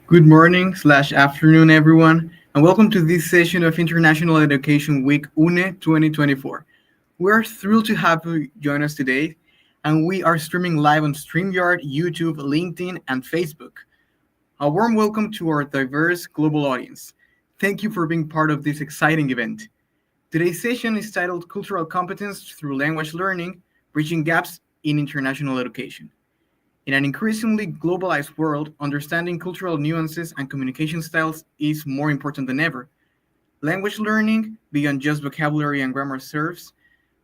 Good morning slash afternoon, everyone, and welcome to this session of International Education Week UNE 2024. We're thrilled to have you join us today, and we are streaming live on StreamYard, YouTube, LinkedIn, and Facebook. A warm welcome to our diverse global audience. Thank you for being part of this exciting event. Today's session is titled Cultural Competence Through Language Learning Bridging Gaps in International Education. In an increasingly globalized world, understanding cultural nuances and communication styles is more important than ever. Language learning, beyond just vocabulary and grammar, serves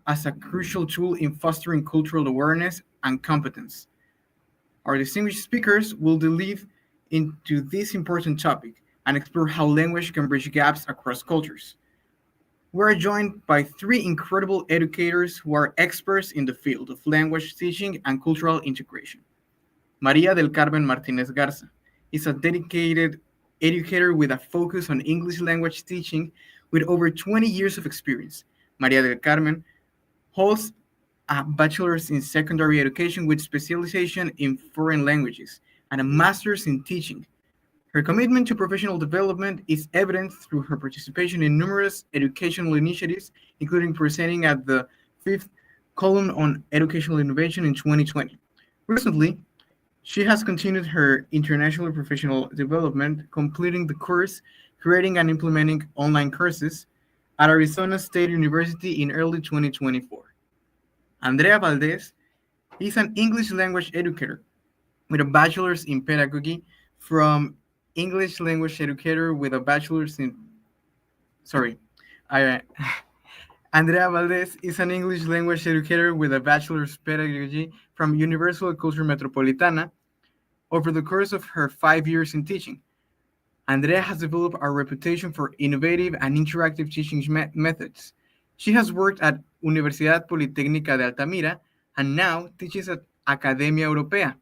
as a crucial tool in fostering cultural awareness and competence. Our distinguished speakers will delve into this important topic and explore how language can bridge gaps across cultures. We are joined by three incredible educators who are experts in the field of language teaching and cultural integration. Maria del Carmen Martinez Garza is a dedicated educator with a focus on English language teaching with over 20 years of experience. Maria del Carmen holds a bachelor's in secondary education with specialization in foreign languages and a master's in teaching. Her commitment to professional development is evident through her participation in numerous educational initiatives, including presenting at the fifth column on educational innovation in 2020. Recently, she has continued her international professional development, completing the course Creating and Implementing Online Courses at Arizona State University in early 2024. Andrea Valdez is an English language educator with a bachelor's in pedagogy from English language educator with a bachelor's in sorry. I, Andrea Valdez is an English language educator with a bachelor's pedagogy from Universal Culture Metropolitana. Over the course of her 5 years in teaching, Andrea has developed a reputation for innovative and interactive teaching methods. She has worked at Universidad Politécnica de Altamira and now teaches at Academia Europea.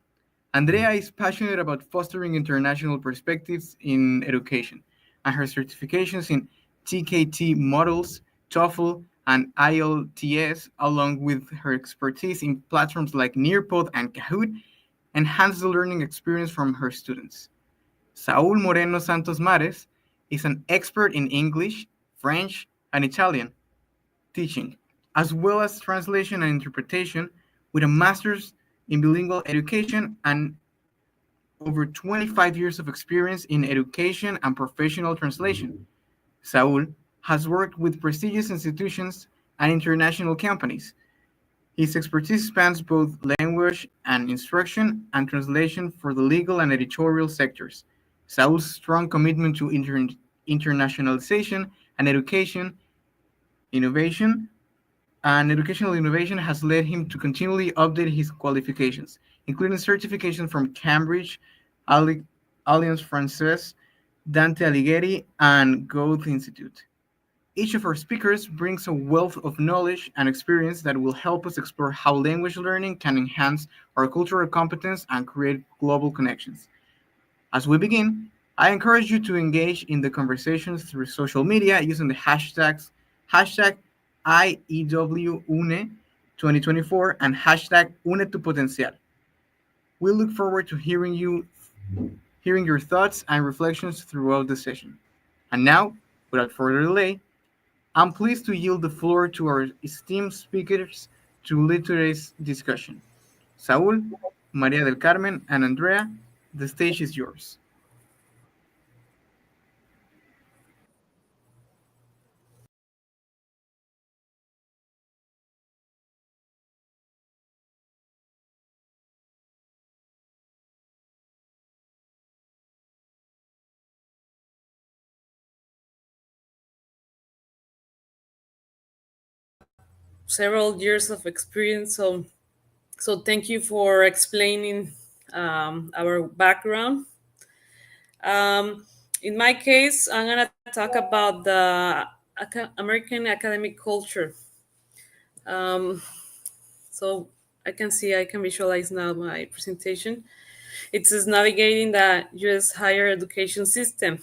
Andrea is passionate about fostering international perspectives in education, and her certifications in TKT models, TOEFL, and IELTS, along with her expertise in platforms like Nearpod and Kahoot, enhance the learning experience from her students. Saul Moreno Santos Mares is an expert in English, French, and Italian teaching, as well as translation and interpretation, with a master's in bilingual education and over 25 years of experience in education and professional translation. Saul has worked with prestigious institutions and international companies. His expertise spans both language and instruction and translation for the legal and editorial sectors. Saul's strong commitment to internationalization and innovation educational innovation has led him to continually update his qualifications, including certification from Cambridge, Alliance Francaise, Dante Alighieri, and Goethe Institute. Each of our speakers brings a wealth of knowledge and experience that will help us explore how language learning can enhance our cultural competence and create global connections. As we begin, I encourage you to engage in the conversations through social media using the hashtag IEW UNE 2024 and hashtag UNE tu Potencial. We look forward to hearing your thoughts and reflections throughout the session. And now, without further delay, I'm pleased to yield the floor to our esteemed speakers to lead today's discussion. Saul, Maria del Carmen, and Andrea, the stage is yours. Several years of experience. So thank you for explaining our background. Um, in my case, I'm gonna talk about the American academic culture. Um, so I can visualize now my presentation. It is navigating the U.S. higher education system.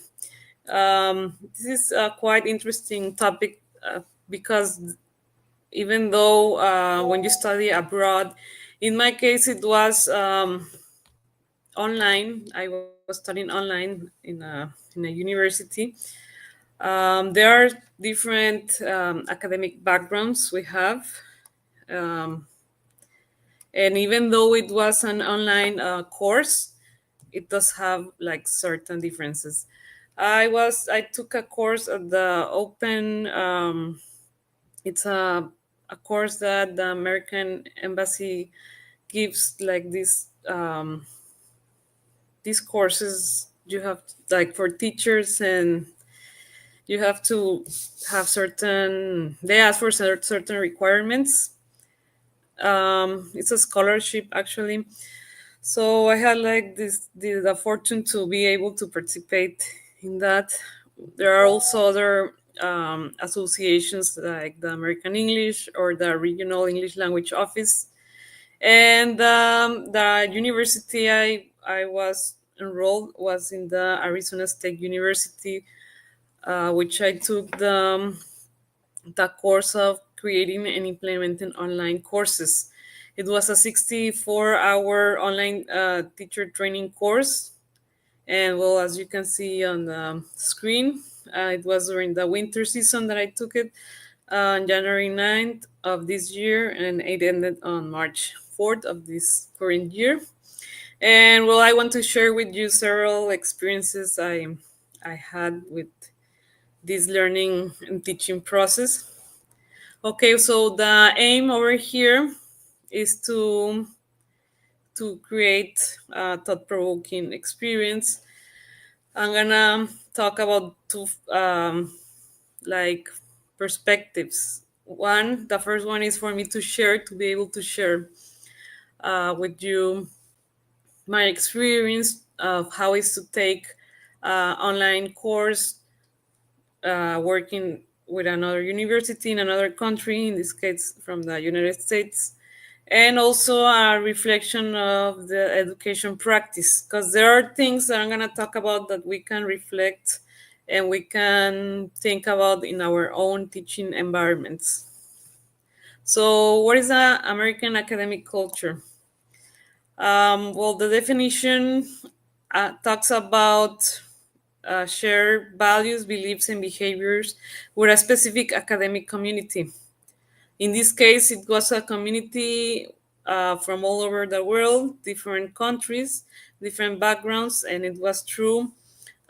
This is a quite interesting topic because even though when you study abroad, in my case it was online. I was studying online in a university. There are different academic backgrounds we have, um, and even though it was an online course, it does have like certain differences. I took a course at the Open. It's a course that the American Embassy gives, like these courses you have, like, for teachers, and you have to have certain, they ask for certain requirements. It's a scholarship actually. So I had like the fortune to be able to participate in that. There are also other associations like the American English or the Regional English Language Office. And the university I was enrolled was in the Arizona State University, which I took the course of creating and implementing online courses. It was a 64-hour online teacher training course. And well, as you can see on the screen, it was during the winter season that I took it on January 9th of this year, and it ended on March 4th of this current year. And well, I want to share with you several experiences I had with this learning and teaching process. Okay, so the aim over here is to create a thought-provoking experience. I'm gonna talk about two like perspectives. One, the first one is for me to share, to be able to share with you my experience of how is to take online course, working with another university in another country, in this case from the United States, and also a reflection of the education practice, because there are things that I'm going to talk about that we can reflect and we can think about in our own teaching environments. So, what is an American academic culture? Well, the definition talks about share values, beliefs, and behaviors with a specific academic community. In this case, it was a community from all over the world, different countries, different backgrounds, and it was through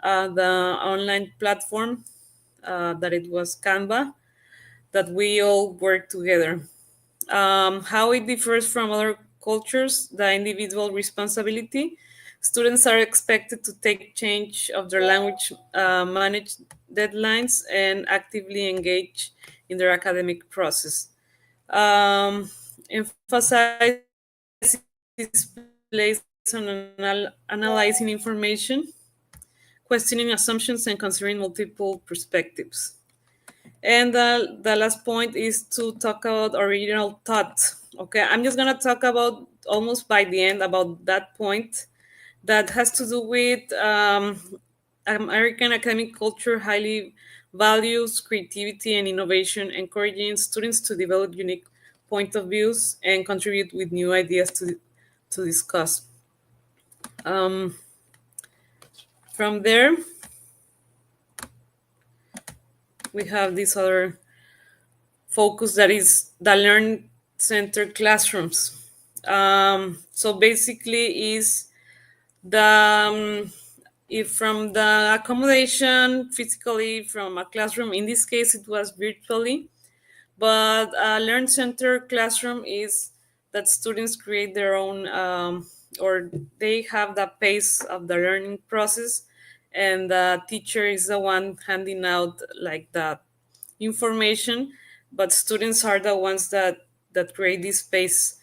the online platform that it was Canva that we all work together. How it differs from other cultures, the individual responsibility. Students are expected to take change of their language, manage deadlines, and actively engage in their academic process. Emphasizes place on analyzing information, questioning assumptions, and considering multiple perspectives. And the last point is to talk about original thought. Okay, I'm just gonna talk about almost by the end about that point that has to do with American academic culture highly values creativity and innovation, encouraging students to develop unique point of views and contribute with new ideas to discuss. Um, from there, we have this other focus that is the learn center classrooms. So basically, is the if from the accommodation physically from a classroom, in this case it was virtually, but a learn center classroom is that students create their own or they have the pace of the learning process, and the teacher is the one handing out like the information, but students are the ones that create this space.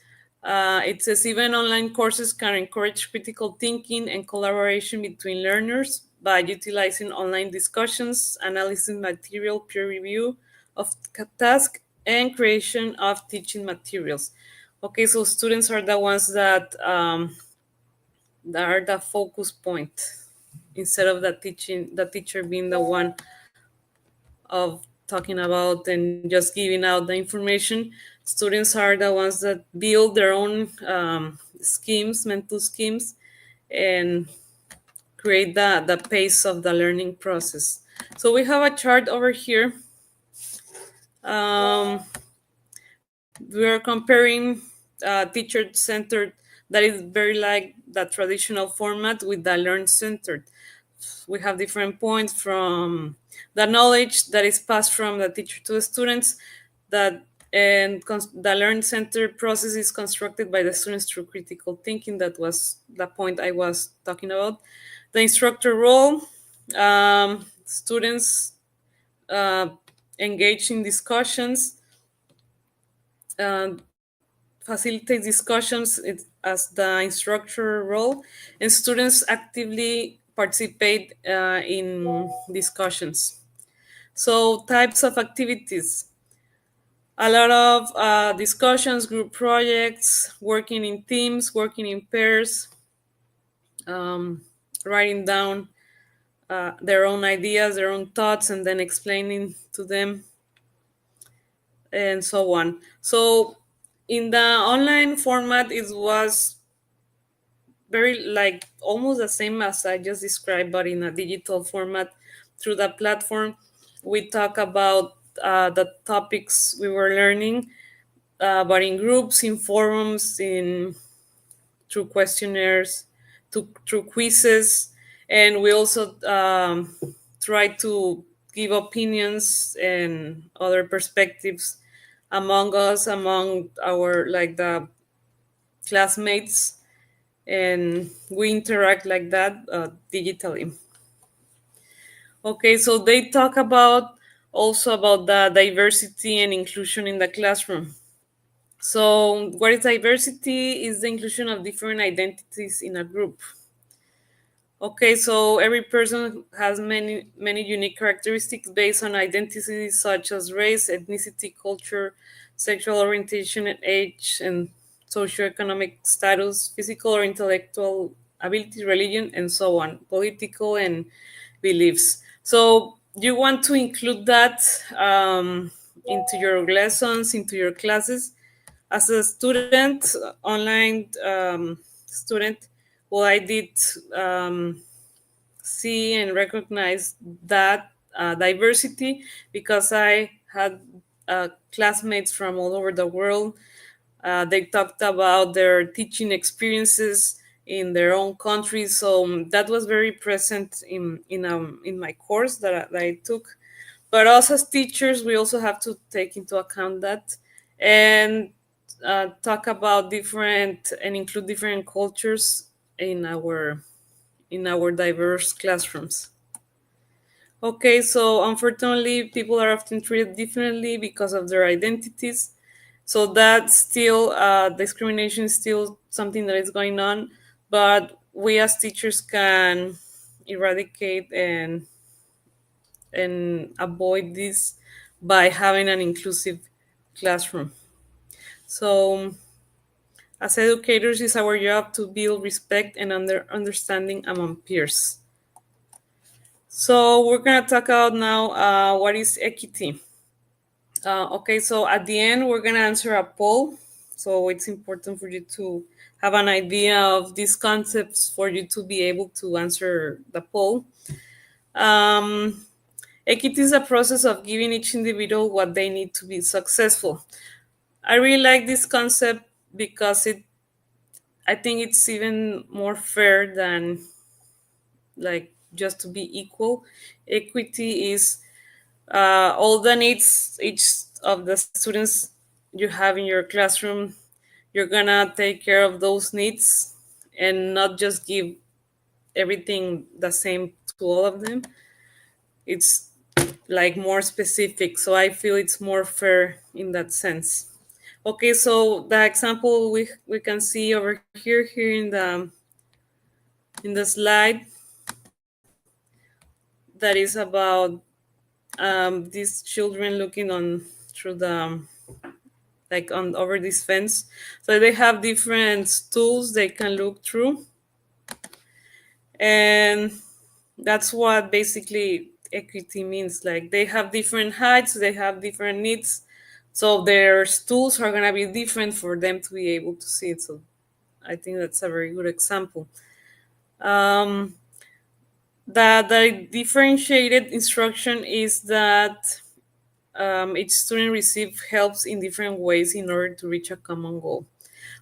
It says even online courses can encourage critical thinking and collaboration between learners by utilizing online discussions, analyzing material, peer review of tasks, and creation of teaching materials. Okay, so students are the ones that are the focus point, instead of the teacher being the one of talking about and just giving out the information. Students are the ones that build their own schemes, mental schemes, and create the pace of the learning process. So we have a chart over here. Um, we are comparing teacher-centered, that is very like the traditional format, with the learn-centered. We have different points from the knowledge that is passed from the teacher to the students, that the learn-centered process is constructed by the students through critical thinking. That was the point I was talking about. The instructor role, students uh, engage in discussions, uh, facilitate discussions as the instructor role, and students actively participate in discussions. So, types of activities: a lot of discussions, group projects, working in teams, working in pairs, um, writing down their own ideas, their own thoughts, and then explaining to them, and so on. So, in the online format, it was very like almost the same as I just described, but in a digital format through the platform. We talk about the topics we were learning, but in groups, in forums, in through questionnaires, through quizzes, and we also try to give opinions and other perspectives among us, among our like the classmates, and we interact like that digitally. Okay, so they talk about also about the diversity and inclusion in the classroom. So, what is diversity? Is the inclusion of different identities in a group. Okay, so every person has many unique characteristics based on identities such as race, ethnicity, culture, sexual orientation, and age, and socioeconomic status, physical or intellectual ability, religion, and so on, political and beliefs. So you want to include that into your lessons, into your classes. As a student, online student, well, I did see and recognize that diversity because I had classmates from all over the world. They talked about their teaching experiences in their own countries, so that was very present in my course that I took. But also as teachers, we also have to take into account that, and talk about different and include different cultures in our diverse classrooms. Okay, so unfortunately, people are often treated differently because of their identities. So that still discrimination is still something that is going on, but we as teachers can eradicate and avoid this by having an inclusive classroom. So as educators, it's our job to build respect and understanding among peers. So we're gonna talk about now what is equity. Okay, so at the end we're gonna answer a poll. So it's important for you to have an idea of these concepts for you to be able to answer the poll. Um, Equity is a process of giving each individual what they need to be successful. I really like this concept because I think it's even more fair than like just to be equal. Equity is all the needs each of the students you have in your classroom. You're gonna take care of those needs and not just give everything the same to all of them. It's like more specific, so I feel it's more fair in that sense. Okay, so the example we can see over here in the slide, that is about these children looking on through the like on over this fence. So they have different tools they can look through, and that's what basically equity means. Like they have different heights, they have different needs, so their tools are going to be different for them to be able to see it. So I think that's a very good example. Um, the differentiated instruction is that each student receive helps in different ways in order to reach a common goal.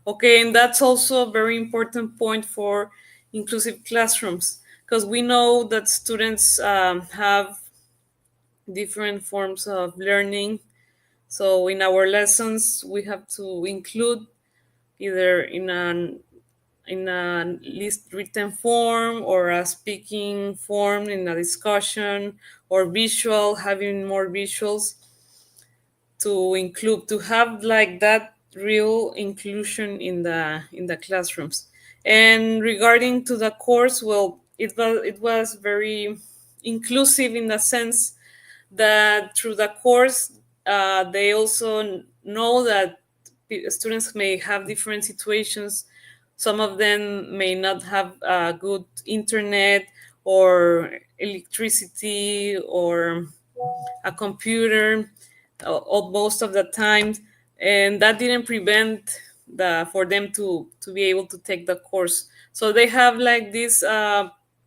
Okay, and that's also a very important point for inclusive classrooms, because we know that students have different forms of learning. So in our lessons, we have to include either in a list written form or a speaking form in a discussion, or visual, having more visuals to include, to have like that real inclusion in the classrooms. And regarding to the course, well, it was very inclusive in the sense that through the course, they also know that students may have different situations. Some of them may not have good internet or electricity or a computer most of the time, and that didn't prevent for them to be able to take the course. So they have like this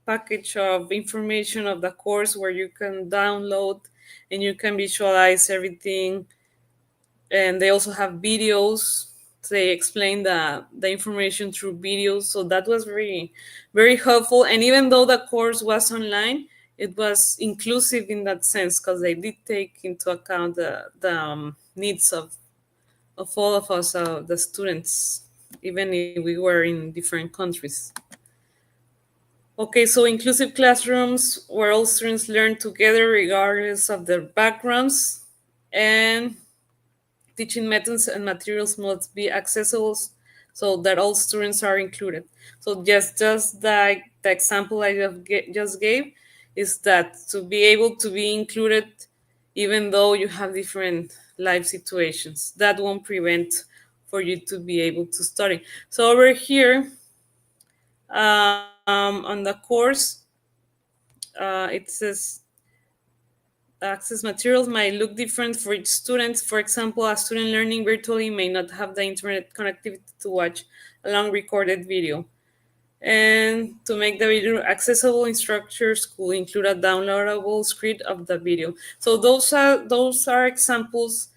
package of information of the course where you can download and you can visualize everything, and they also have videos. They explain the information through videos, so that was very helpful. And even though the course was online, it was inclusive in that sense, because they did take into account the needs of all of us, the students, even if we were in different countries. Okay, so inclusive classrooms where all students learn together regardless of their backgrounds, and teaching methods and materials must be accessible so that all students are included. So just the example I just gave is that to be able to be included, even though you have different life situations, that won't prevent for you to be able to study. So over here, on the course, it says access materials might look different for each student. For example, a student learning virtually may not have the internet connectivity to watch a long recorded video. And to make the video accessible, instructors could include a downloadable script of the video. So those are examples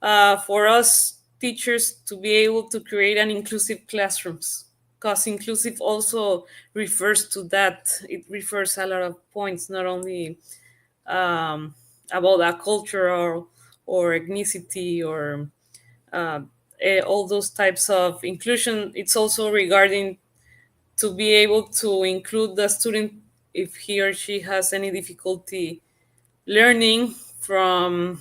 for us teachers to be able to create an inclusive classrooms. Because inclusive also refers to that. It refers a lot of points, not only um, about a culture or ethnicity or uh, all those types of inclusion. It's also regarding to be able to include the student if he or she has any difficulty learning from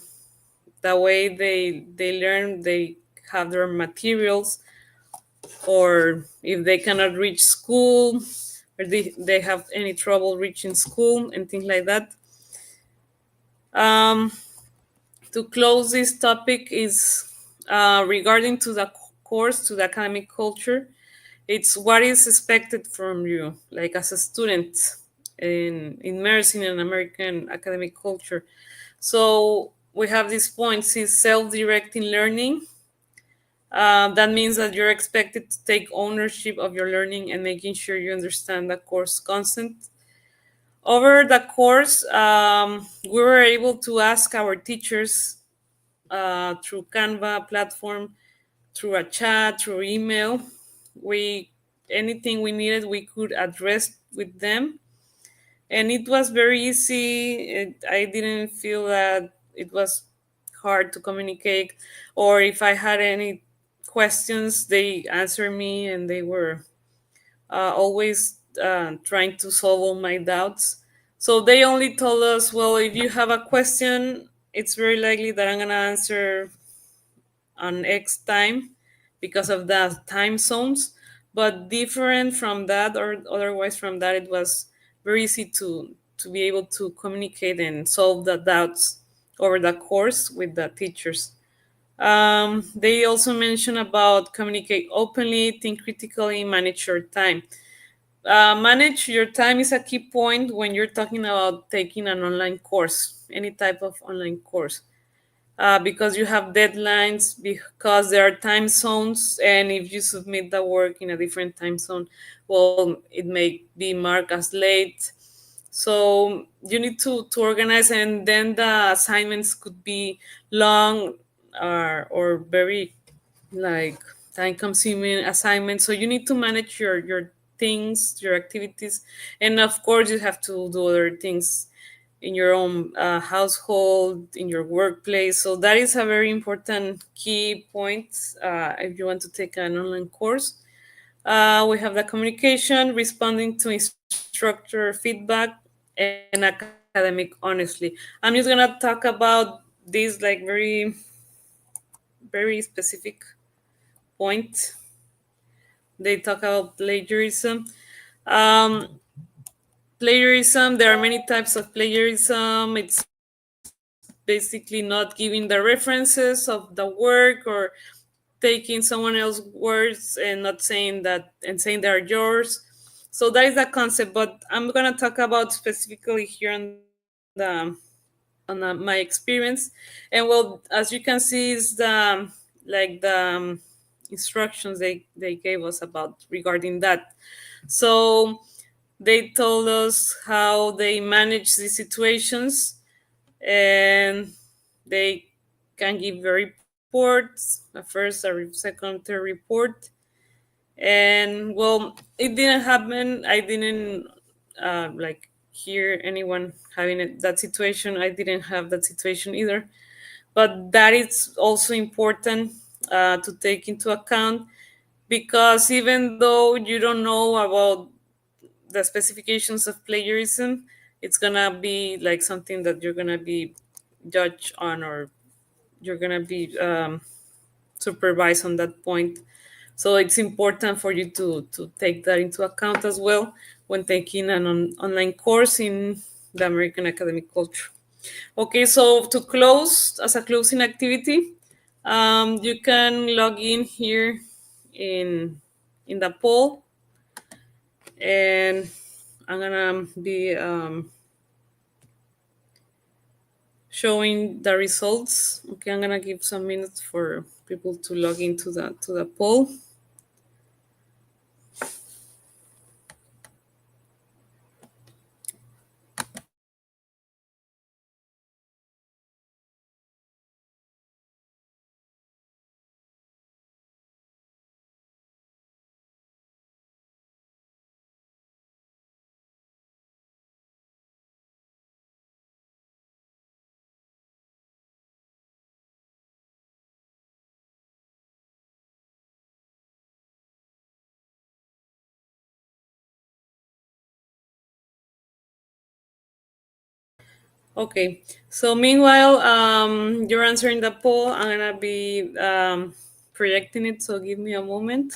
the way they learn, they have their materials, or if they cannot reach school, or they have any trouble reaching school and things like that. um, to close this topic is regarding to the course, to the academic culture. It's what is expected from you, like as a student in immersed in an American academic culture. So we have these points: is self-directing learning. That means that you're expected to take ownership of your learning and making sure you understand the course content. Over the course, we were able to ask our teachers through Canva platform, through a chat, through email. We anything we needed, we could address with them, and it was very easy. I didn't feel that it was hard to communicate, or if I had any questions, they answered me, and they were always trying to solve all my doubts. So they only told us, well, if you have a question, it's very likely that I'm gonna answer on X time because of the time zones. But different from that, or otherwise from that, it was very easy to be able to communicate and solve the doubts over the course with the teachers. They also mention about communicate openly, think critically, manage your time. Manage your time is a key point when you're talking about taking an online course, any type of online course. because you have deadlines, because there are time zones, and if you submit the work in a different time zone, well, it may be marked as late. So you need to organize, and then the assignments could be long, or very like time consuming assignments. So you need to manage your things, your activities, and of course you have to do other things in your own household, in your workplace. So that is a very important key point if you want to take an online course. We have the communication, responding to instructor feedback, and academic honestly. I'm just gonna talk about this like very specific point. They talk about plagiarism. Um, Plagiarism, there are many types of plagiarism. It's basically not giving the references of the work, or taking someone else's words and not saying that, and saying they are yours. So that is the concept, but I'm gonna talk about specifically here on my experience. And well, as you can see, is the instructions they gave us about regarding that. So they told us how they manage these situations, and they can give the reports, a first, a second, third report. And well, it didn't happen. I didn't like hear anyone having that situation. I didn't have that situation either. But that is also important to take into account, because even though you don't know about the specifications of plagiarism, it's gonna be like something that you're gonna be judged on, or you're gonna be supervised on that point. So it's important for you to take that into account as well when taking an online course in the American academic culture. Okay, so to close, as a closing activity, you can log in here in the poll, and I'm gonna be showing the results. Okay, I'm gonna give some minutes for people to log into the poll. Okay, so meanwhile, you're answering the poll. I'm gonna be projecting it. So give me a moment.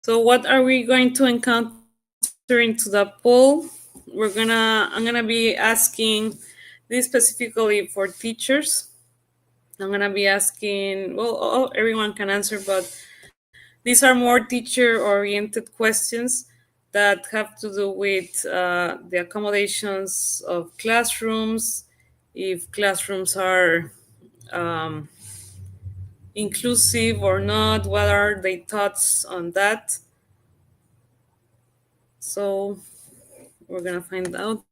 So what are we going to encounter into the poll? I'm gonna be asking this specifically for teachers. I'm gonna be asking, well, everyone can answer, but these are more teacher-oriented questions that have to do with the accommodations of classrooms, if classrooms are um, inclusive or not, what are their thoughts on that. So we're gonna find out.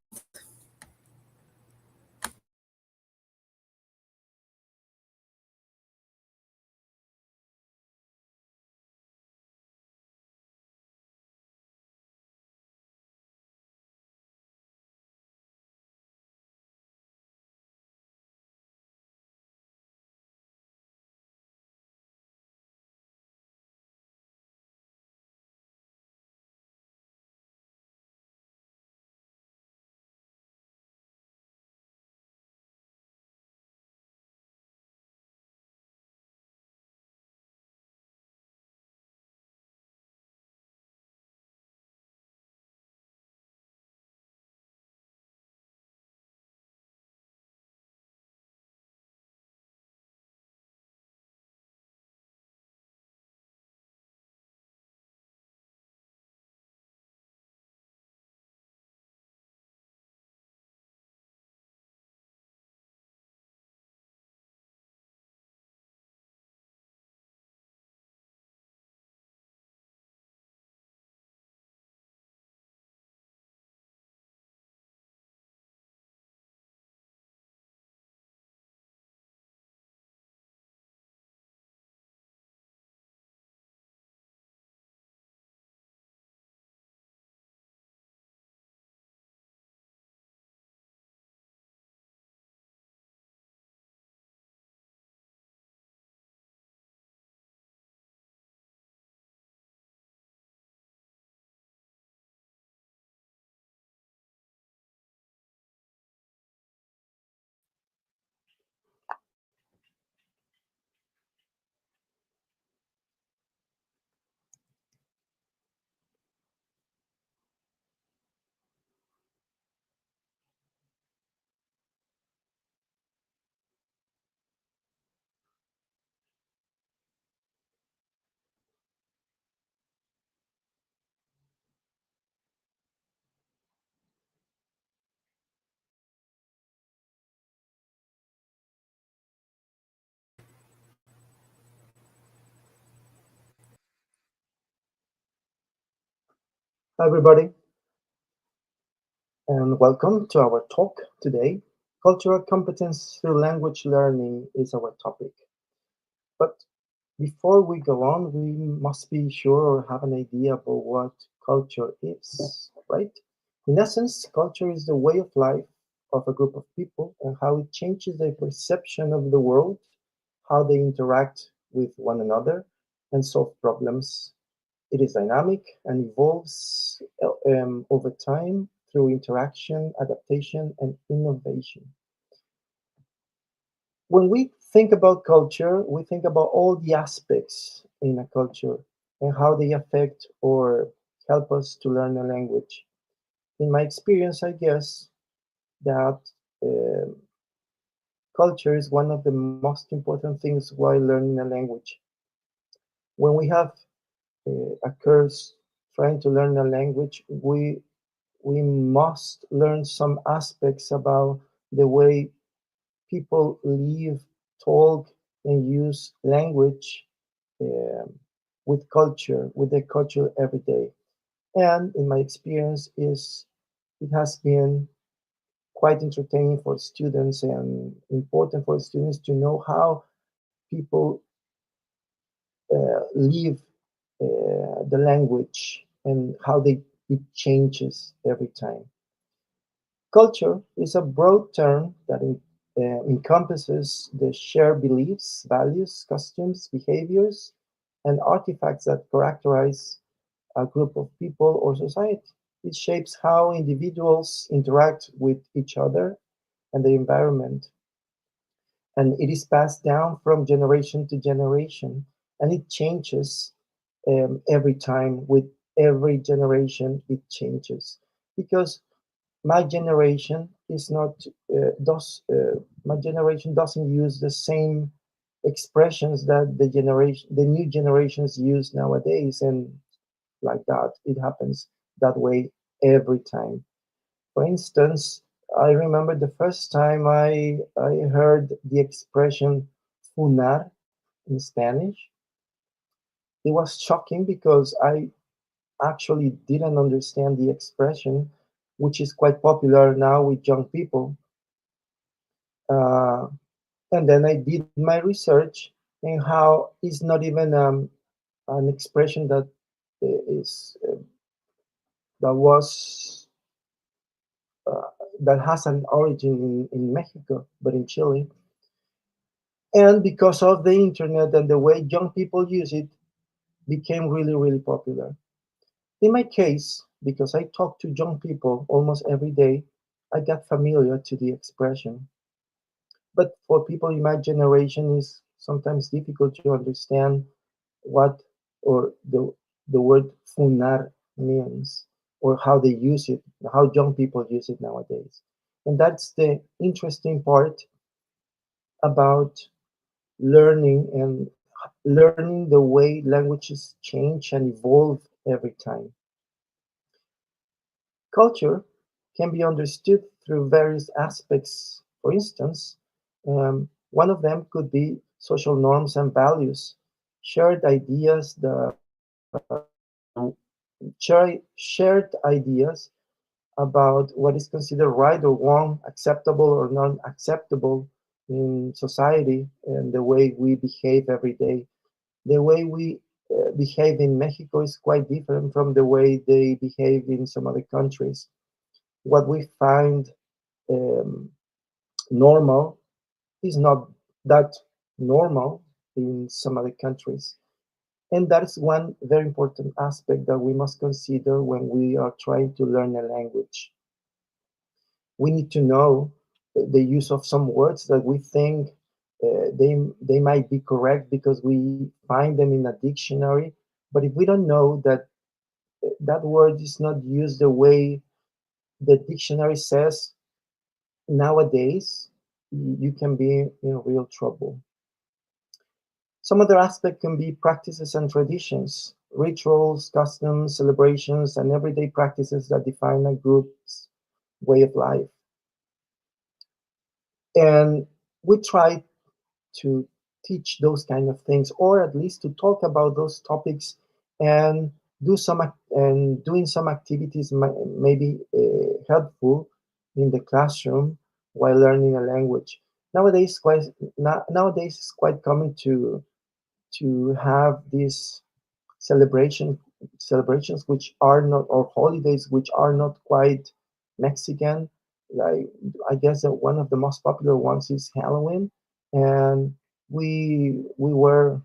Hi, everybody, and welcome to our talk today. Cultural competence through language learning is our topic. But before we go on, we must be sure or have an idea about what culture is, right? In essence, culture is the way of life of a group of people and how it changes their perception of the world, how they interact with one another, and solve problems. It is dynamic and evolves over time through interaction, adaptation, and innovation. When we think about culture, we think about all the aspects in a culture and how they affect or help us to learn a language. In my experience, I guess that uh, culture is one of the most important things while learning a language. When we have a course trying to learn a language, we must learn some aspects about the way people live, talk, and use language um, with their culture every day. And in my experience, is it has been quite entertaining for students and important for students to know how people live the language and how it changes every time. Culture is a broad term that encompasses the shared beliefs, values, customs, behaviors, and artifacts that characterize a group of people or society. It shapes how individuals interact with each other and the environment, and it is passed down from generation to generation, and it changes every time. With every generation, it changes because my generation is not does my generation doesn't use the same expressions that the new generations use nowadays, and like that it happens that way every time. For instance, I remember the first time I heard the expression funar in Spanish. It was shocking because I actually didn't understand the expression, which is quite popular now with young people. Uh, and then I did my research and how it's not even an expression that is that was that has an origin in Mexico, but in Chile. And because of the internet and the way young people use it, became really, really popular. In my case, because I talk to young people almost every day, I got familiar to the expression. But for people in my generation, it's sometimes difficult to understand what or the word funar means or how they use it, how young people use it nowadays. And that's the interesting part about learning and learning the way languages change and evolve every time. Culture can be understood through various aspects. For instance, one of them could be social norms and values, shared ideas, shared ideas about what is considered right or wrong, acceptable or non-acceptable in society, and the way we behave every day. The way we behave in Mexico is quite different from the way they behave in some other countries. What we find um, normal is not that normal in some other countries. And that is one very important aspect that we must consider when we are trying to learn a language. We need to know the use of some words that we think they might be correct because we find them in a dictionary. But if we don't know that that word is not used the way the dictionary says nowadays, you can be in real trouble. Some other aspect can be practices and traditions, rituals, customs, celebrations, and everyday practices that define a group's way of life. And we try to teach those kind of things, or at least to talk about those topics and doing some activities may be helpful in the classroom while learning a language. Nowadays, nowadays it's quite common to have these celebration celebrations which are not, or holidays which are not quite Mexican. Like, I guess that one of the most popular ones is Halloween, and we wear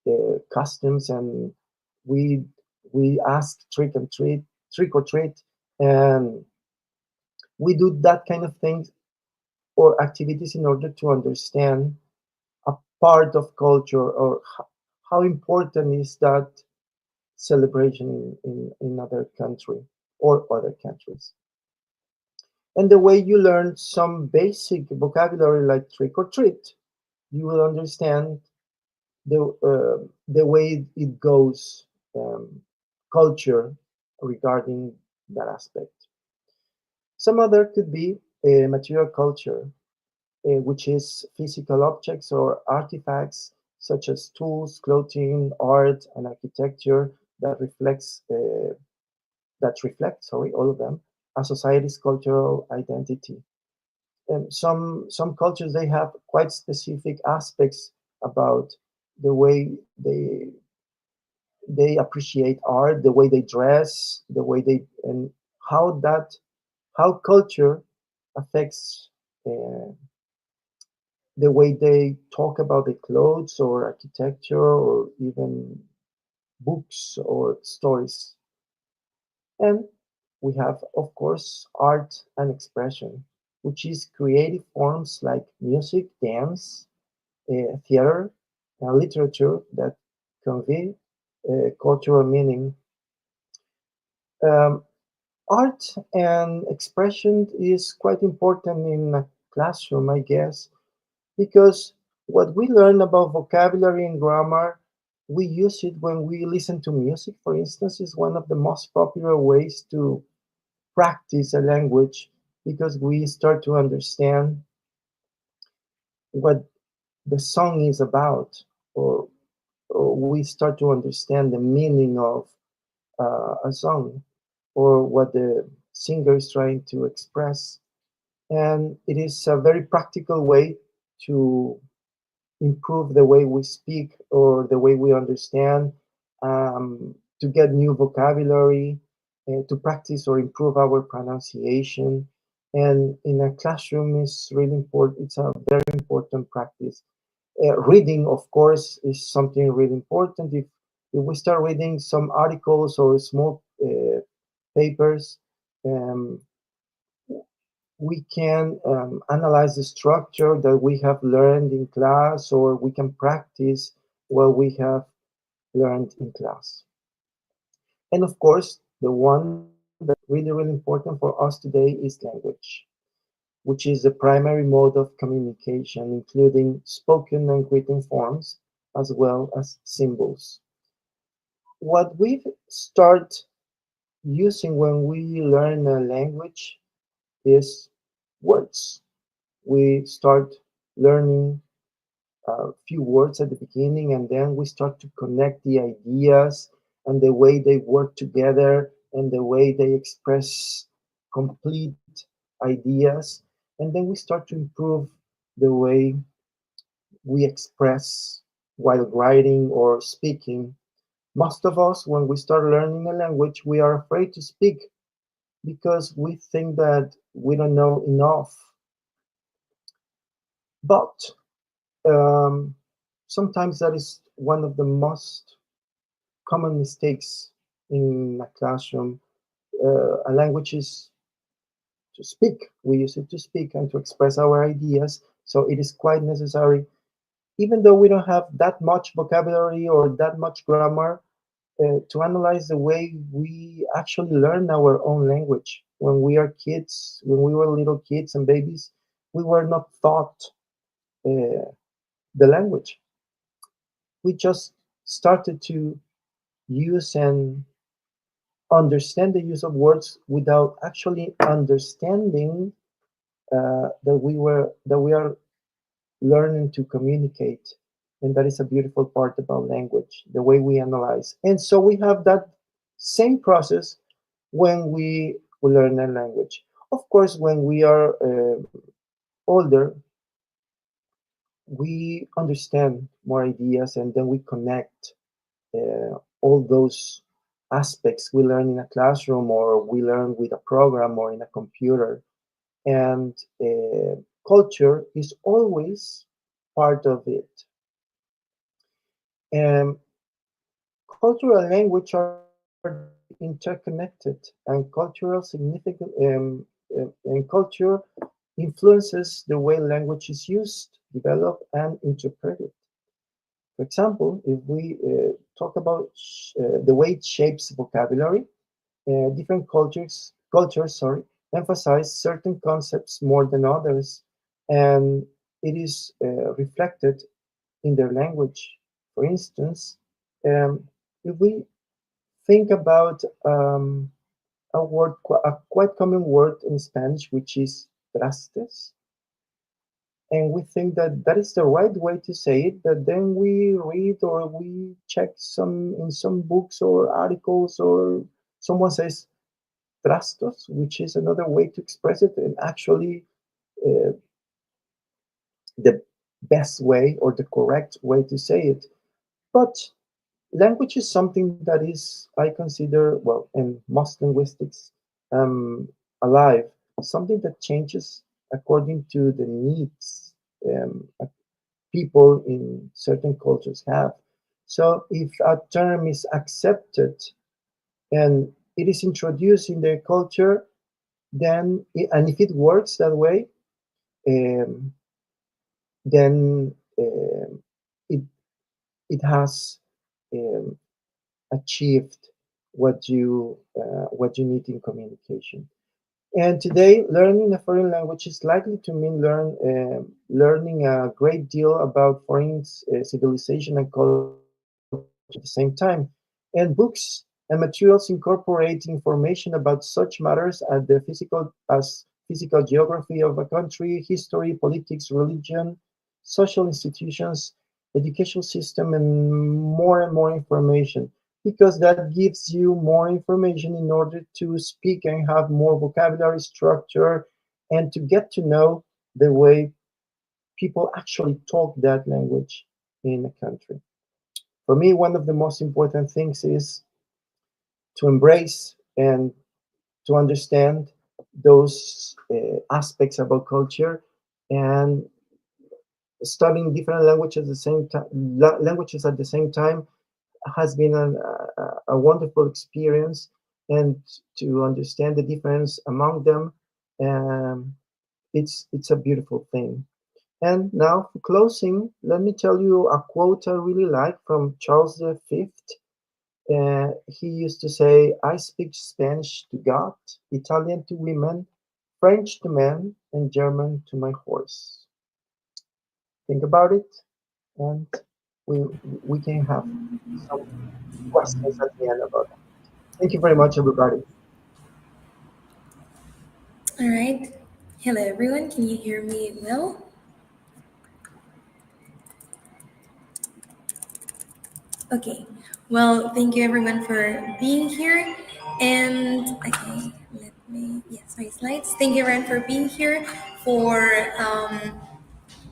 the costumes, and we we ask trick or treat, and we do that kind of things or activities in order to understand a part of culture, or how important is that celebration in other country or other countries. And the way you learn some basic vocabulary like trick or treat, you will understand the way it goes, culture regarding that aspect. Some other could be material culture, which is physical objects or artifacts such as tools, clothing, art, and architecture that reflect, sorry, all of them, a society's cultural identity. And some cultures, they have quite specific aspects about the way they appreciate art, the way they dress, the way they, and how that how culture affects uh, the way they talk about the clothes or architecture or even books or stories. And we have, of course, art and expression, which is creative forms like music, dance, theater, and literature that convey cultural meaning. Um, Art and expression is quite important in a classroom, I guess, because what we learn about vocabulary and grammar, we use it when we listen to music, for instance, is one of the most popular ways to practice a language, because we start to understand what the song is about, or, or we start to understand the meaning of a song, or what the singer is trying to express. And it is a very practical way to improve the way we speak or the way we understand, to get new vocabulary, to practice or improve our pronunciation. And in a classroom is really important. It's a very important practice. Reading, of course, is something really important. If we start reading some articles or small papers, um, we can analyze the structure that we have learned in class, or we can practice what we have learned in class. And of course, the one that is really, really important for us today is language, which is the primary mode of communication, including spoken and written forms, as well as symbols. What we start using when we learn a language is words. We start learning a few words at the beginning, and then we start to connect the ideas and the way they work together and the way they express complete ideas. And then we start to improve the way we express while writing or speaking. Most of us, when we start learning a language, we are afraid to speak because we think that we don't know enough. But um, sometimes that is one of the most common mistakes in a classroom. A language is to speak. We use it to speak and to express our ideas. So it is quite necessary, even though we don't have that much vocabulary or that much grammar, to analyze the way we actually learn our own language. When we are kids, when we were little kids and babies, we were not taught uh, the language. We just started to use and understand the use of words without actually understanding that we are learning to communicate. And that is a beautiful part about language, the way we analyze. And so we have that same process when we learn a language. Of course, when we are older, we understand more ideas and then we connect all those aspects we learn in a classroom or we learn with a program or in a computer. And culture is always part of it. And culture and language are deeply interconnected, and cultural significant and culture influences the way language is used, developed, and interpreted. For example, if we talk about the way it shapes vocabulary, different cultures, sorry, emphasize certain concepts more than others, and it is reflected in their language. For instance, if we think about a quite common word in Spanish, which is trastes, and we think that that is the right way to say it, but then we read or we check some in some books or articles, or someone says trastos, which is another way to express it, and actually uh, the best way or the correct way to say it. But language is something that is, I consider, well, in most linguistics, um, alive, something that changes according to the needs people in certain cultures have. So if a term is accepted and it is introduced in their culture, then and if it works that way, um, then it it has um, achieved what you need in communication. And today, learning a foreign language is likely to mean learning a great deal about foreign civilization and culture at the same time. And books and materials incorporate information about such matters as physical geography of a country, history, politics, religion, social institutions, education system, and more information, because that gives you more information in order to speak and have more vocabulary structure and to get to know the way people actually talk that language in a country. For me, one of the most important things is to embrace and to understand those aspects about culture, and studying different languages at the same time has been a wonderful experience, and to understand the difference among them, um, it's a beautiful thing. And now for closing, let me tell you a quote I really like from Charles V. He used to say, "I speak Spanish to God, Italian to women, French to men, and German to my horse." Think about it, and we we can have some questions at the end about that. Thank you very much, everybody. All right. Hello, everyone. Can you hear me well? Okay. Well, thank you, everyone, for being here. And okay, let me, yes, my slides. Thank you, everyone, for being here, for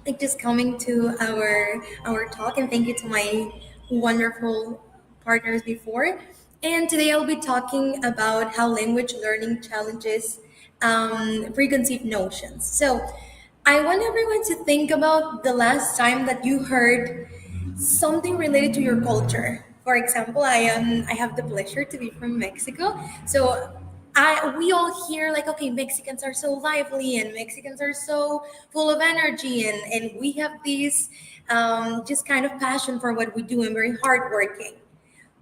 like just coming to our talk, and thank you to my wonderful partners before. And today I'll be talking about how language learning challenges preconceived notions. So I want everyone to think about the last time that you heard something related to your culture. For example, I have the pleasure to be from Mexico, so I we all hear like, okay, Mexicans are so lively and Mexicans are so full of energy, and we have this just kind of passion for what we do and very hardworking.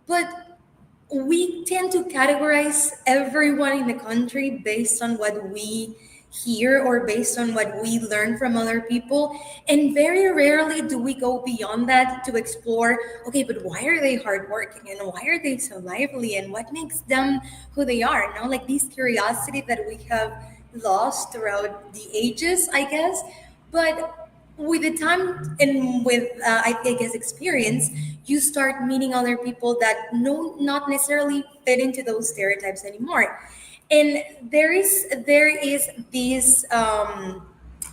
But we tend to categorize everyone in the country based on what we hear or based on what we learn from other people. And very rarely do we go beyond that to explore, okay, but why are they hardworking and why are they so lively and what makes them who they are? No, like this curiosity that we have lost throughout the ages, I guess. But with the time and with I guess experience, you start meeting other people that no not necessarily fit into those stereotypes anymore. And there is this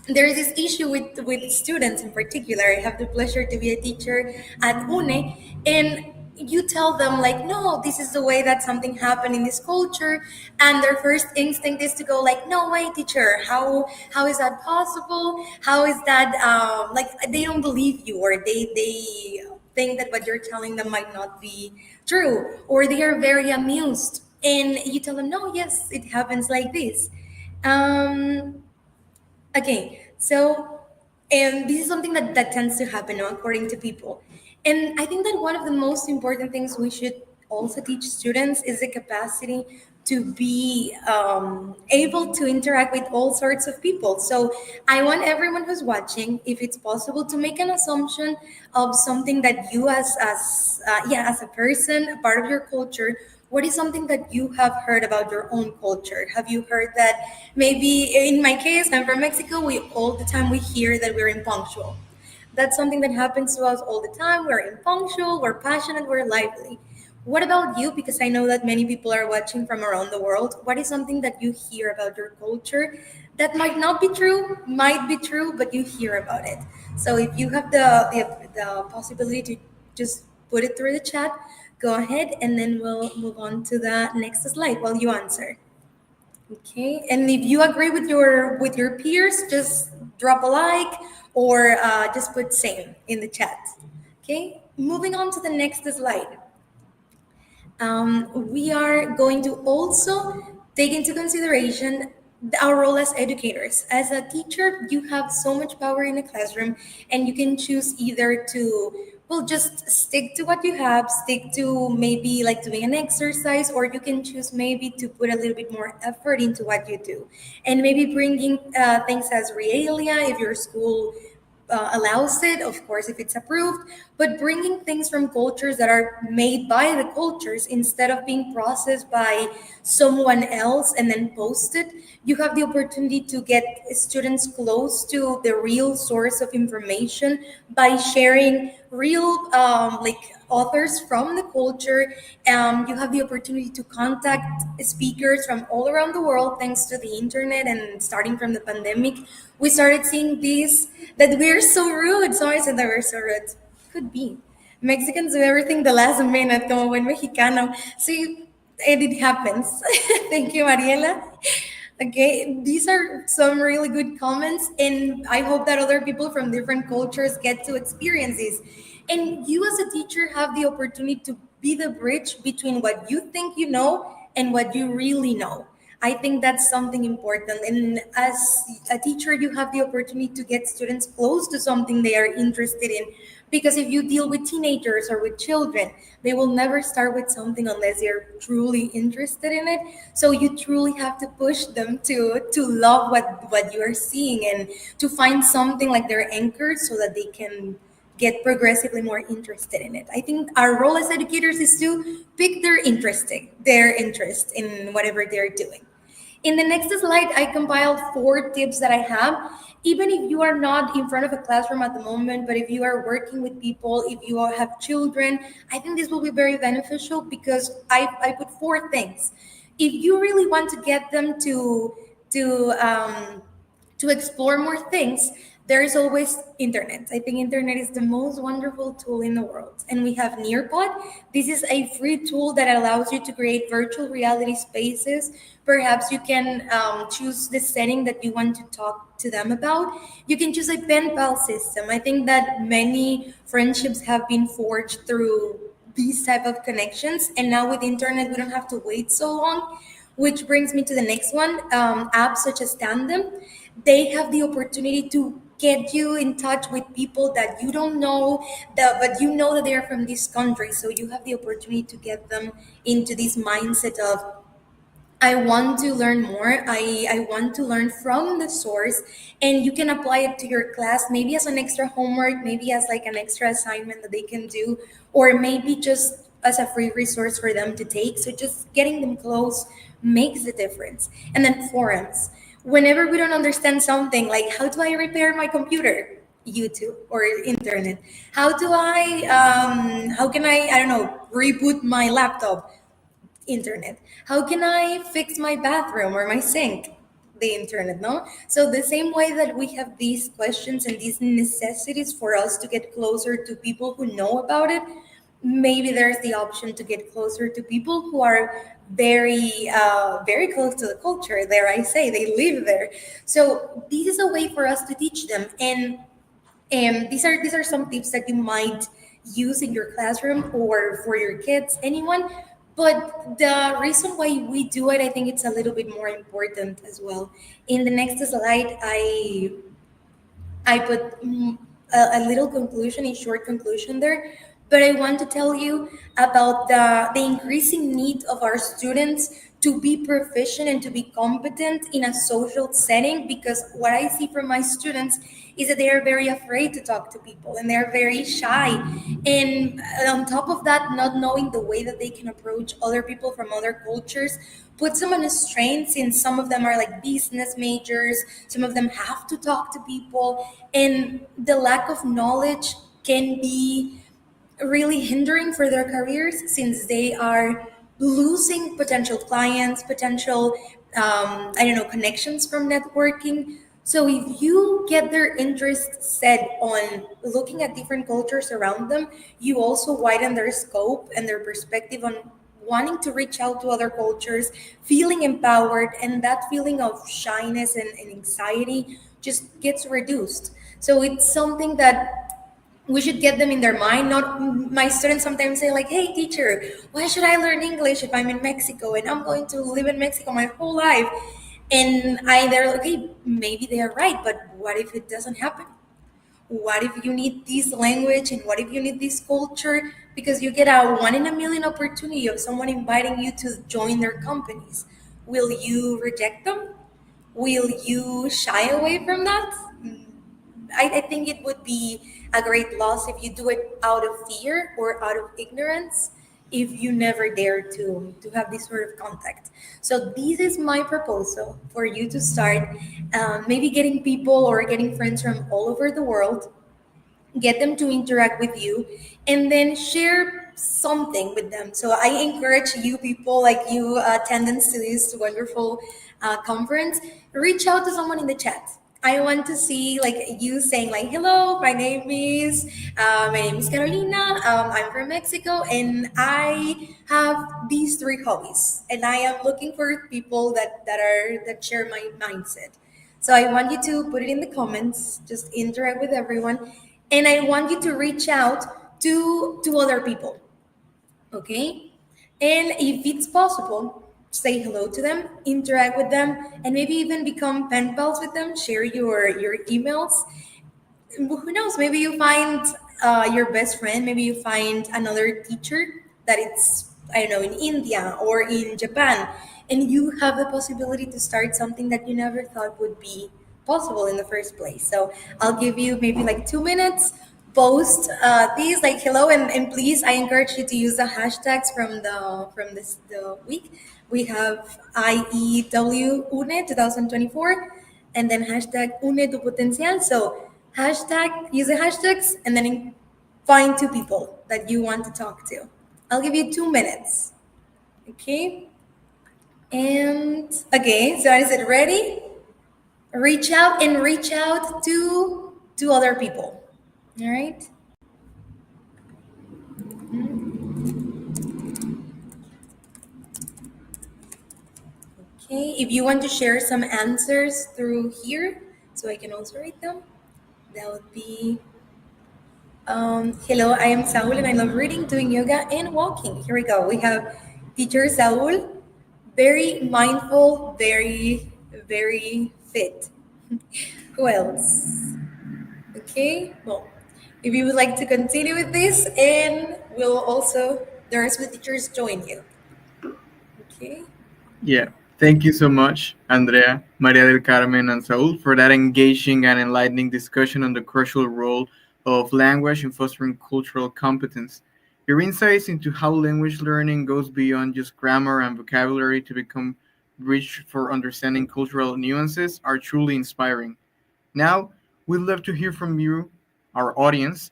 there is this issue with students in particular. I have the pleasure to be a teacher at UNE, and you tell them like, no, this is the way that something happened in this culture, and their first instinct is to go like, no way, teacher, how is that possible? How is that like they don't believe you, or they think that what you're telling them might not be true, or they are very amused, and you tell them, no, yes, it happens like this. Um, Okay, so and this is something that tends to happen according to people. And I think that one of the most important things we should also teach students is the capacity to be able to interact with all sorts of people. So I want everyone who's watching, if it's possible, to make an assumption of something that you as a person, a part of your culture, what is something that you have heard about your own culture? Have you heard that maybe in my case, I'm from Mexico, we all the time we hear that we're impunctual. That's something that happens to us all the time. We're impunctual, we're passionate, we're lively. What about you? Because I know that many people are watching from around the world. What is something that you hear about your culture that might not be true, might be true, but you hear about it? So if you have the possibility to just put it through the chat, go ahead, and then we'll move on to the next slide while you answer. Okay, and if you agree with your peers, just drop a like or just put same in the chat. Okay, moving on to the next slide. We are going to also take into consideration our role as educators. As a teacher, you have so much power in a classroom, and you can choose either to, well, just stick to what you have, stick to maybe like doing an exercise, or you can choose maybe to put a little bit more effort into what you do, and maybe bringing things as realia if your school allows it, of course, if it's approved, but bringing things from cultures that are made by the cultures instead of being processed by someone else and then posted, you have the opportunity to get students close to the real source of information by sharing real like authors from the culture. You have the opportunity to contact speakers from all around the world thanks to the internet. And starting from the pandemic, we started seeing this that we're so rude. Somebody said that we're so rude. Could be. Mexicans do everything the last minute, como buen mexicano. See, and it happens. Thank you, Mariela. Okay, these are some really good comments, and I hope that other people from different cultures get to experience this. And you, as a teacher, have the opportunity to be the bridge between what you think you know and what you really know. I think that's something important. And as a teacher, you have the opportunity to get students close to something they are interested in. Because if you deal with teenagers or with children, they will never start with something unless they're truly interested in it. So you truly have to push them to love what you are seeing, and to find something like their anchor so that they can get progressively more interested in it. I think our role as educators is to pick their interest in whatever they're doing. In the next slide, I compiled 4 tips that I have. Even if you are not in front of a classroom at the moment, but if you are working with people, if you have children, I think this will be very beneficial because I put 4 things. If you really want to get them to to explore more things, there is always internet. I think internet is the most wonderful tool in the world. And we have Nearpod. This is a free tool that allows you to create virtual reality spaces. Perhaps you can choose the setting that you want to talk to them about. You can choose a pen pal system. I think that many friendships have been forged through these type of connections, and now with internet we don't have to wait so long, which brings me to the next one. Apps such as Tandem, they have the opportunity to get you in touch with people that you don't know, but you know that they're from this country. So you have the opportunity to get them into this mindset of, I want to learn more. I want to learn from the source, and you can apply it to your class, maybe as an extra homework, maybe as like an extra assignment that they can do, or maybe just as a free resource for them to take. So just getting them close makes a difference. And then forums. Whenever we don't understand something, like how do I repair my computer? YouTube or internet? How can I don't know, reboot my laptop? Internet. How can I fix my bathroom or my sink? The internet, no? So the same way that we have these questions and these necessities for us to get closer to people who know about it, maybe there's the option to get closer to people who are very close to the culture. There, I say, they live there. So this is a way for us to teach them, and these are some tips that you might use in your classroom or for your kids, anyone. But the reason why we do it, I think it's a little bit more important as well. In the next slide, I put a little conclusion, a short conclusion there, but I want to tell you about the increasing need of our students to be proficient and to be competent in a social setting, because what I see from my students is that they are very afraid to talk to people and they're very shy. And on top of that, not knowing the way that they can approach other people from other cultures puts them on a strain, since some of them are like business majors, some of them have to talk to people, and the lack of knowledge can be really hindering for their careers, since they are losing potential clients, potential, I don't know, connections from networking. So if you get their interest set on looking at different cultures around them, you also widen their scope and their perspective on wanting to reach out to other cultures, feeling empowered, and that feeling of shyness and anxiety just gets reduced. So it's something that we should get them in their mind. Not, my students sometimes say like, hey teacher, why should I learn English if I'm in Mexico and I'm going to live in Mexico my whole life? And they're like, okay, maybe they are right, but what if it doesn't happen? What if you need this language, and what if you need this culture? Because you get a one in a million opportunity of someone inviting you to join their companies. Will you reject them? Will you shy away from that? I think it would be a great loss if you do it out of fear or out of ignorance, if you never dare to have this sort of contact. So this is my proposal for you to start, maybe getting people or getting friends from all over the world, get them to interact with you, and then share something with them. So I encourage you people, like you, attendants to this wonderful conference, reach out to someone in the chat. I want to see like you saying like, hello, my name is Carolina, I'm from Mexico, and I have these three hobbies, and I am looking for people that share my mindset. So I want you to put it in the comments, just interact with everyone, and I want you to reach out to other people, okay? And if it's possible, say hello to them, interact with them, and maybe even become pen pals with them. Share your emails. Who knows? Maybe you find your best friend. Maybe you find another teacher that it's, I don't know, in India or in Japan, and you have the possibility to start something that you never thought would be possible in the first place. So I'll give you maybe like 2 minutes. Post these like hello, and please, I encourage you to use the hashtags from this the week. We have IEW UNE 2024, and then hashtag une tu potencial. So hashtag, use the hashtags, and then find two people that you want to talk to. I'll give you 2 minutes. Okay. And okay, so is it ready? Reach out and reach out to other people. All right. Okay. If you want to share some answers through here, so I can also read them, that would be. Hello, I am Saul and I love reading, doing yoga, and walking. Here we go. We have teacher Saul, very mindful, very fit. Who else? Okay, well, if you would like to continue with this, and we'll also, the rest of the teachers join you. Okay. Yeah, thank you so much, Andrea, Maria del Carmen, and Saul, for that engaging and enlightening discussion on the crucial role of language in fostering cultural competence. Your insights into how language learning goes beyond just grammar and vocabulary to become rich for understanding cultural nuances are truly inspiring. Now, we'd love to hear from you. our audience.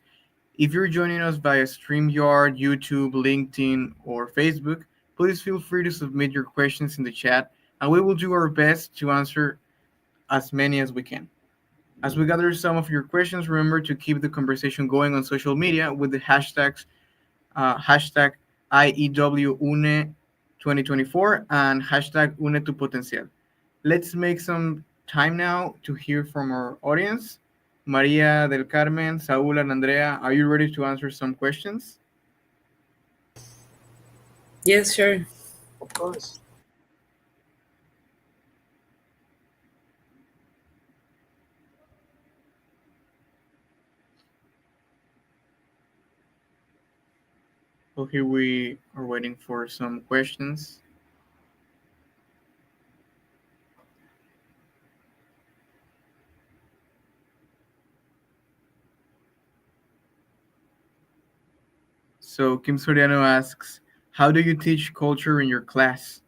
If you're joining us via StreamYard, YouTube, LinkedIn, or Facebook, please feel free to submit your questions in the chat, and we will do our best to answer as many as we can. As we gather some of your questions, remember to keep the conversation going on social media with the hashtag IEW UNE 2024 and hashtag UNE tu Potencial. Let's make some time now to hear from our audience. Maria del Carmen, Saúl, and Andrea, are you ready to answer some questions? Yes, sure. Of course. Okay, we are waiting for some questions. So Kim Soriano asks, how do you teach culture in your class?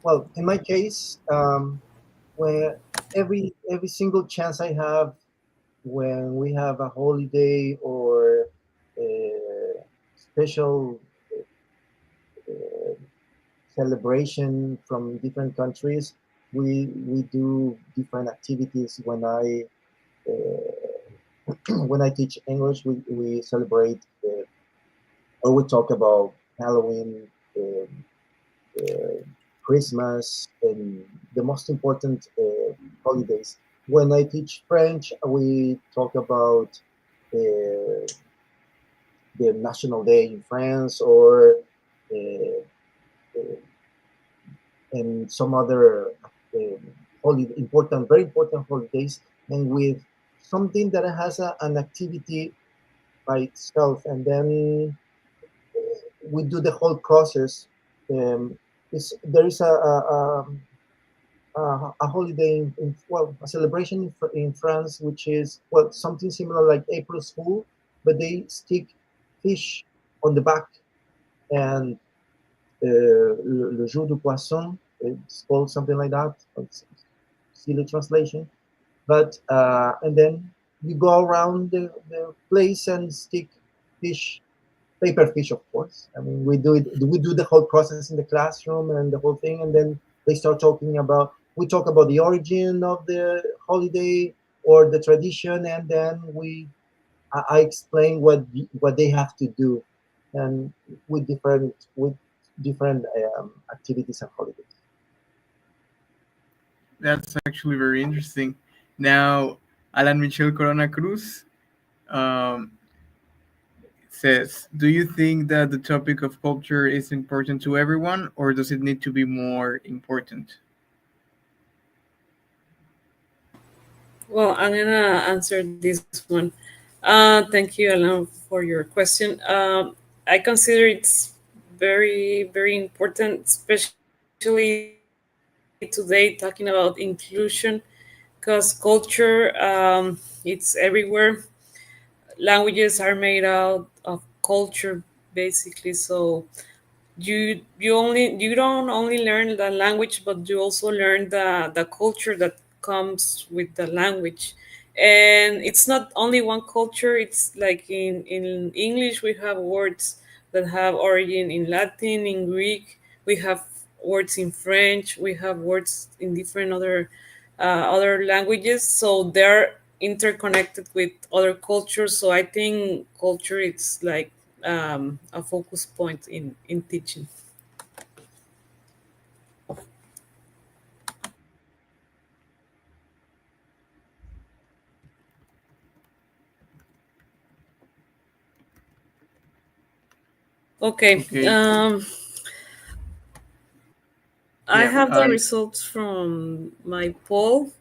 Well, in my case, where every single chance I have when we have a holiday or a special uh, celebration from different countries, we do different activities. When I teach English, we celebrate or we talk about Halloween, uh, Christmas, and the most important holidays. When I teach French, we talk about uh, the National Day in France or uh, uh, and some other important, very important holidays, and with something that has an activity by itself, and then we do the whole process. There is a holiday well, a celebration in France, which is well something similar like April's Fool, but they stick fish on the back, and le jour du poisson, it's called something like that. It's silly translation, but and then you go around the place and stick fish, paper fish, of course. I mean, we do the whole process in the classroom and the whole thing, and then they start talking about. We talk about the origin of the holiday or the tradition, and then I explain what they have to do, and with different activities and holidays. That's actually very interesting. Now, Alan Michel Corona Cruz um, says, do you think that the topic of culture is important to everyone, or does it need to be more important? Well, I'm gonna answer this one. Thank you, Alan, for your question. I consider it's very, very important, especially today, talking about inclusion, because culture, it's everywhere. Languages are made out of culture, basically. So you don't only learn the language, but you also learn the culture that comes with the language. And it's not only one culture. It's like in English we have words that have origin in Latin, in Greek. We have words in French. We have words in different other languages, so they're interconnected with other cultures. So I think culture is like a focus point in teaching. Okay. Okay, I yeah, have the results from my poll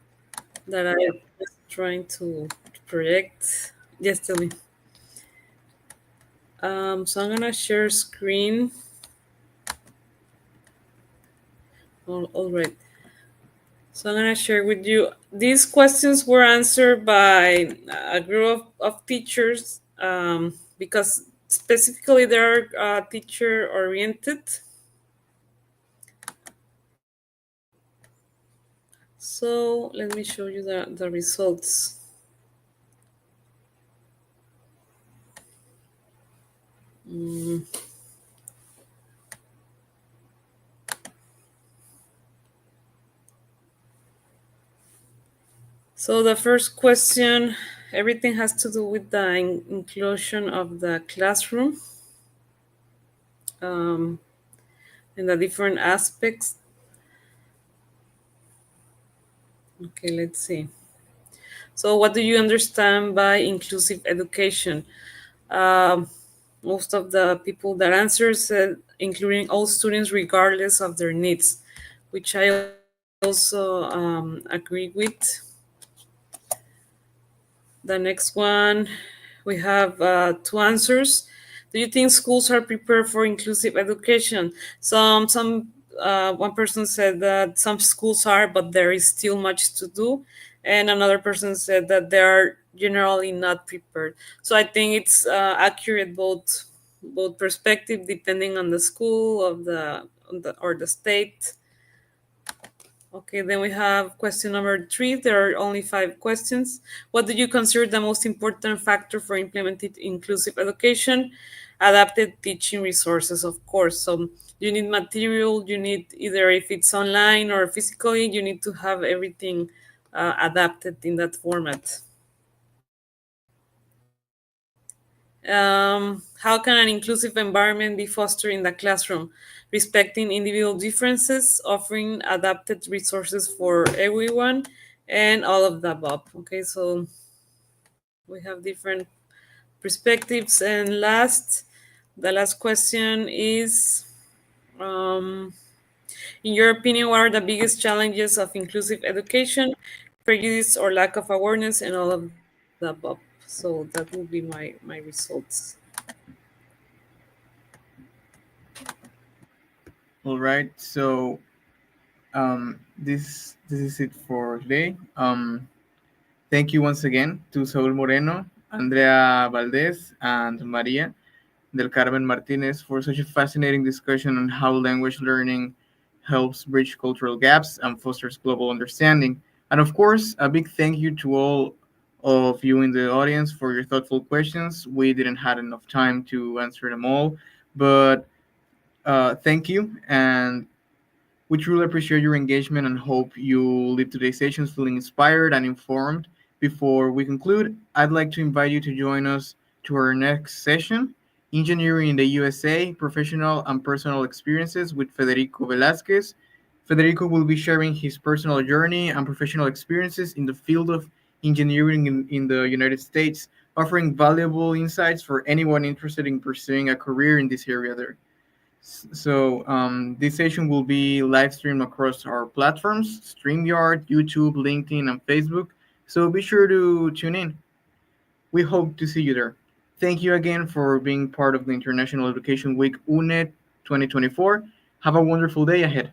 that I was trying to project. Just tell me. So I'm gonna share screen. All right. So I'm gonna share with you. These questions were answered by a group of teachers, because specifically they're teacher oriented. So let me show you the results. Mm. So the first question, everything has to do with the inclusion of the classroom um, and the different aspects. Okay, let's see. So what do you understand by inclusive education? Um, Most of the people that answered said including all students regardless of their needs, which I also agree with. The next one, we have two answers. Do you think schools are prepared for inclusive education? One person said that some schools are, but there is still much to do, and another person said that they are generally not prepared. So I think it's accurate both perspective depending on the school or the state. Okay, then we have question number 3. There are only 5 questions. What do you consider the most important factor for implementing inclusive education? Adapted teaching resources, of course. So you need material, you need either if it's online or physically, you need to have everything adapted in that format. How can an inclusive environment be fostered in the classroom? Respecting individual differences, offering adapted resources for everyone, and all of the above. Okay, so we have different perspectives. And the last question is um, in your opinion, what are the biggest challenges of inclusive education, prejudice or lack of awareness, and all of the above? So that will be my results. All right. So this is it for today. Thank you once again to Saul Moreno, Andrea Valdez, and Maria del Carmen Martinez for such a fascinating discussion on how language learning helps bridge cultural gaps and fosters global understanding. And of course, a big thank you to all of you in the audience for your thoughtful questions. We didn't have enough time to answer them all, but thank you. And we truly appreciate your engagement and hope you leave today's sessions feeling inspired and informed. Before we conclude, I'd like to invite you to join us to our next session, Engineering in the USA, Professional and Personal Experiences with Federico Velasquez. Federico will be sharing his personal journey and professional experiences in the field of engineering in the United States, offering valuable insights for anyone interested in pursuing a career in this area there. So this session will be live streamed across our platforms, StreamYard, YouTube, LinkedIn, and Facebook. So be sure to tune in. We hope to see you there. Thank you again for being part of the International Education Week UNE 2024. Have a wonderful day ahead.